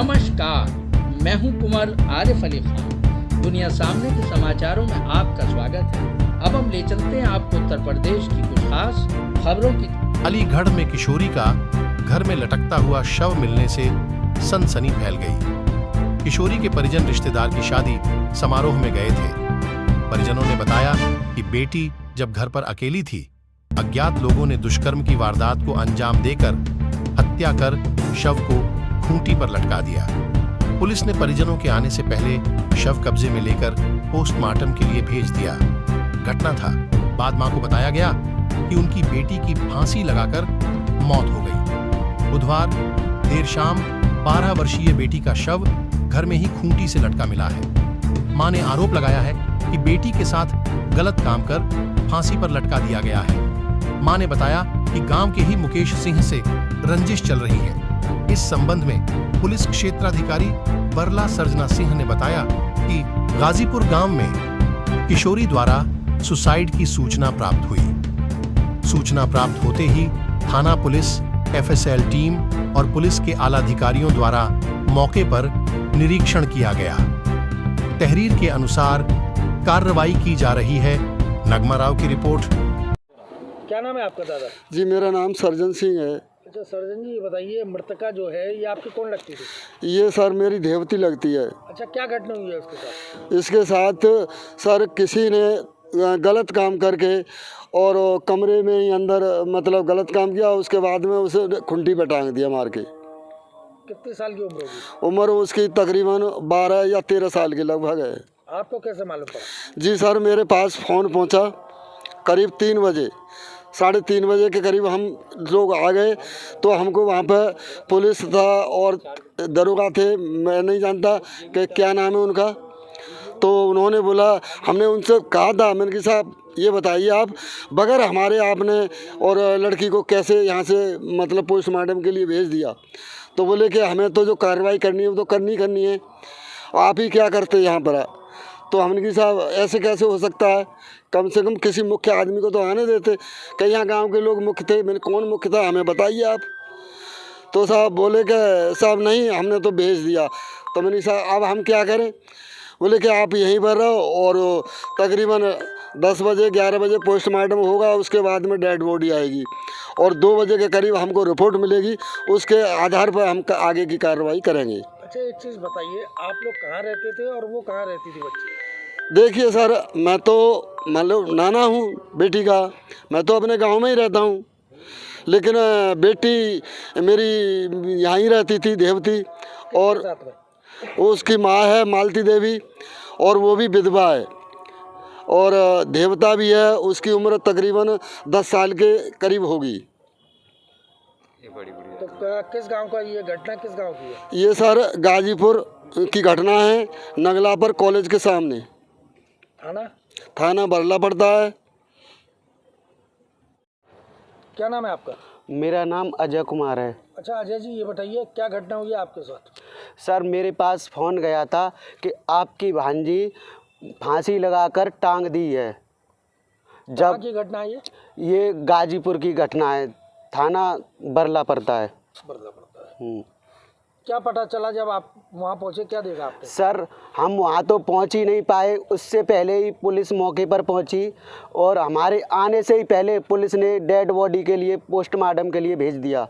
नमस्कार, मैं हूं कुमार आरिफ अली खान। दुनिया सामने के समाचारों में आपका स्वागत है। अब हम ले चलते हैं आपको उत्तर प्रदेश की कुछ खास खबरों की। अलीगढ़ में किशोरी का घर में लटकता हुआ शव मिलने से सनसनी फैल गई। किशोरी के परिजन रिश्तेदार की शादी समारोह में गए थे। परिजनों ने बताया कि बेटी जब घर पर अकेली थी, अज्ञात लोगों ने दुष्कर्म की वारदात को अंजाम देकर हत्या कर शव को खूंटी पर लटका दिया। पुलिस ने परिजनों के आने से पहले शव कब्जे में लेकर पोस्टमार्टम के लिए भेज दिया। घटना था, बाद मां को बताया गया कि उनकी बेटी की फांसी लगाकर मौत हो गई। बुधवार देर शाम 12 वर्षीय बेटी का शव घर में ही खूंटी से लटका मिला है। मां ने आरोप लगाया है कि बेटी के साथ गलत काम कर फांसी पर लटका दिया गया है। मां ने बताया कि गांव के ही मुकेश सिंह से रंजिश चल रही है। इस संबंध में पुलिस क्षेत्राधिकारी बरला सर्जना सिंह ने बताया कि गाजीपुर गांव में किशोरी द्वारा सुसाइड की सूचना प्राप्त हुई। सूचना प्राप्त होते ही थाना पुलिस, एफएसएल टीम और पुलिस के आलाधिकारियों द्वारा मौके पर निरीक्षण किया गया। तहरीर के अनुसार कार्रवाई की जा रही है। नगमा राव की रिपोर्ट। क्या नाम है आपका दादा? जी, मेरा नाम सर्जन सिंह है। अच्छा सर्जन जी, ये बताइए, मृतका जो है ये आपकी कौन लगती थी? ये सर मेरी देवती लगती है। अच्छा, क्या घटना हुई है उसके साथ? इसके साथ सर किसी ने गलत काम करके और कमरे में ही अंदर मतलब गलत काम किया, उसके बाद में उसे खूंटी पे टांग दिया मार के। कितने साल की उम्र होगी? उम्र उसकी तकरीबन 12 या 13 साल के लगभग है। आपको कैसे मालूम पड़ा? जी सर, मेरे पास फ़ोन पहुंचा करीब 3 बजे, 3:30 बजे के करीब हम लोग आ गए। तो हमको वहाँ पर पुलिस था और दरोगा थे, मैं नहीं जानता कि क्या नाम है उनका। तो उन्होंने बोला, हमने उनसे कहा था, मैंने कहा साहब ये बताइए आप बगैर हमारे आपने और लड़की को कैसे यहाँ से मतलब पोस्टमार्टम के लिए भेज दिया। तो बोले कि हमें तो जो कार्रवाई करनी है वो तो करनी है, आप ही क्या करते यहाँ पर। तो हमने कहा साहब ऐसे कैसे हो सकता है, कम से कम किसी मुख्य आदमी को तो आने देते। कहीं यहाँ गांव के लोग मुख्य थे, मैंने कौन मुख्य था हमें बताइए आप। तो साहब बोले कि साहब नहीं, हमने तो भेज दिया। तो मैंने साहब अब हम क्या करें। बोले कि आप यहीं पर रहो और तकरीबन 10 बजे 11 बजे पोस्टमार्टम होगा, उसके बाद में डेड बॉडी आएगी और 2 बजे के करीब हमको रिपोर्ट मिलेगी, उसके आधार पर हम आगे की कार्रवाई करेंगे। अच्छा एक चीज़ बताइए, आप लोग कहाँ रहते थे और वो कहाँ रहती थी बच्ची? देखिए सर, मैं तो मतलब नाना हूँ बेटी का, मैं तो अपने गांव में ही रहता हूँ, लेकिन बेटी मेरी यहाँ ही रहती थी देवती, और उसकी माँ है मालती देवी और वो भी विधवा है और देवता भी है। उसकी उम्र तकरीबन 10 साल के करीब होगी। तो किस गांव का ये घटना, किस गांव की है? ये सर गाजीपुर की घटना है, नगलापर कॉलेज के सामने। थाना बरला पड़ता है। क्या नाम है आपका? मेरा नाम अजय कुमार है। अच्छा अजय जी, ये बताइए क्या घटना हुई है आपके साथ? सर मेरे पास फ़ोन गया था कि आपकी भांजी फांसी लगाकर टांग दी है। कहाँ की घटना है ये गाजीपुर की घटना है, थाना बरला पड़ता है। क्या पता चला जब आप वहाँ पहुँचे, क्या देखा आपने? सर हम वहाँ तो पहुँच ही नहीं पाए, उससे पहले ही पुलिस मौके पर पहुँची और हमारे आने से ही पहले पुलिस ने डेड बॉडी के लिए पोस्टमार्टम के लिए भेज दिया।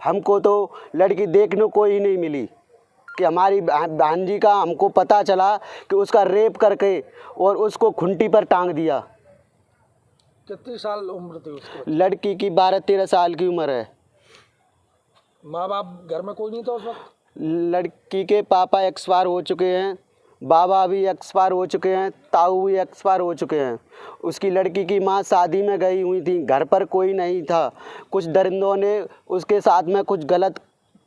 हमको तो लड़की देखने को ही नहीं मिली कि हमारी भांजी का हमको पता चला कि उसका रेप करके और उसको खूंटी पर टांग दिया। कितनी साल उम्र थी उसकी? लड़की की 12-13 साल की उम्र है। माँ बाप घर में कोई नहीं था उस वक्त? लड़की के पापा एक्सपायर हो चुके हैं, बाबा भी एक्सपायर हो चुके हैं, ताऊ भी एक्सपायर हो चुके हैं। उसकी लड़की की माँ शादी में गई हुई थी, घर पर कोई नहीं था। कुछ दरिंदों ने उसके साथ में कुछ गलत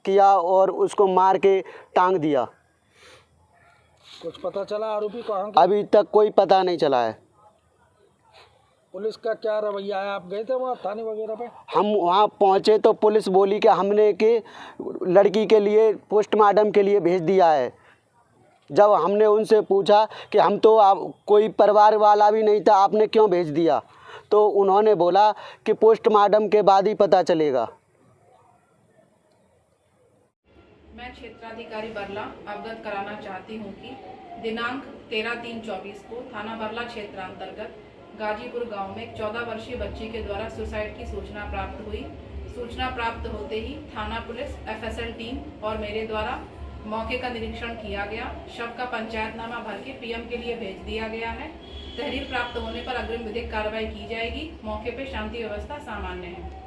किया और उसको मार के टांग दिया। कुछ पता चला आरोपी कहाँ के? अभी तक कोई पता नहीं चला है। पुलिस का क्या रवैया है? आप गए थे वहाँ थाने वगैरह पे? हम वहाँ पहुँचे तो पुलिस बोली कि हमने के लड़की के लिए पोस्टमार्टम के लिए भेज दिया है। जब हमने उनसे पूछा कि हम तो कोई परिवार वाला भी नहीं था, आपने क्यों भेज दिया, तो उन्होंने बोला कि पोस्टमार्टम के बाद ही पता चलेगा। मैं क्षेत्राधिकारी बरला अवगत कराना चाहती हूँ कि दिनांक 13/3/24 को थाना बरला क्षेत्र अंतर्गत गाजीपुर गांव में एक 14 वर्षीय बच्ची के द्वारा सुसाइड की सूचना प्राप्त हुई। सूचना प्राप्त होते ही थाना पुलिस, FSL टीम और मेरे द्वारा मौके का निरीक्षण किया गया। शव का पंचायतनामा भर के PM के लिए भेज दिया गया है। तहरीर प्राप्त होने पर अग्रिम विधिक कार्रवाई की जाएगी। मौके पर शांति व्यवस्था सामान्य है।